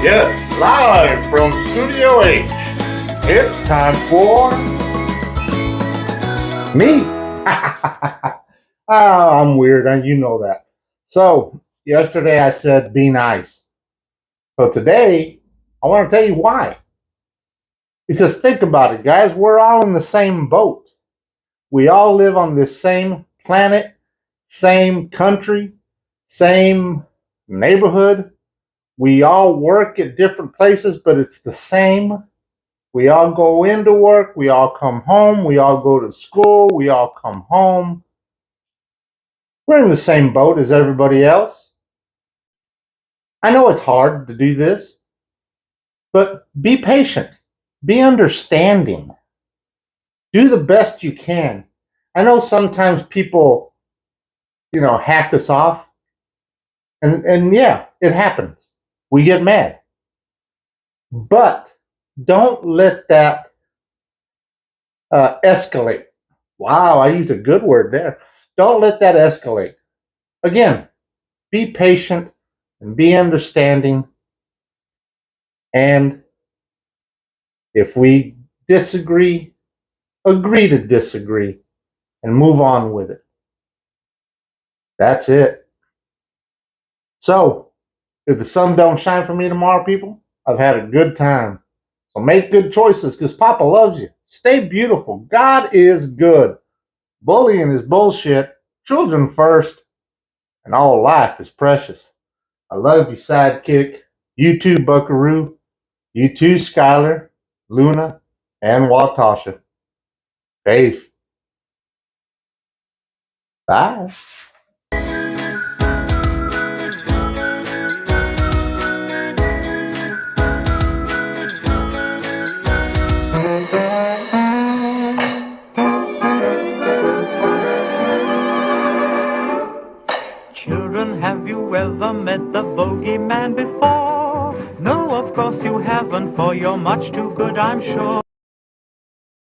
Yes, live from Studio H. It's time for me. I'm weird, and you know that. So, yesterday I said be nice. So today, I want to tell you why. Because think about it, guys. We're all in the same boat. We all live on this same planet, same country, same neighborhood. We all work at different places, but it's the same. We all go into work, we all come home, we all go to school, we all come home. We're in the same boat as everybody else. I know it's hard to do this, but be patient, be understanding, do the best you can. I know sometimes people, hack us off, and yeah, it happens. We get mad. But don't let that escalate. Wow, I used a good word there. Don't let that escalate. Again, be patient and be understanding. And if we disagree, agree to disagree and move on with it. That's it. So, if the sun don't shine for me tomorrow, people, I've had a good time. So make good choices because Papa loves you. Stay beautiful. God is good. Bullying is bullshit. Children first. And all life is precious. I love you, sidekick. You too, Buckaroo. You too, Skylar, Luna, and Watasha. Peace. Bye. Children, have you ever met the bogeyman before? No, of course you haven't, for you're much too good, I'm sure.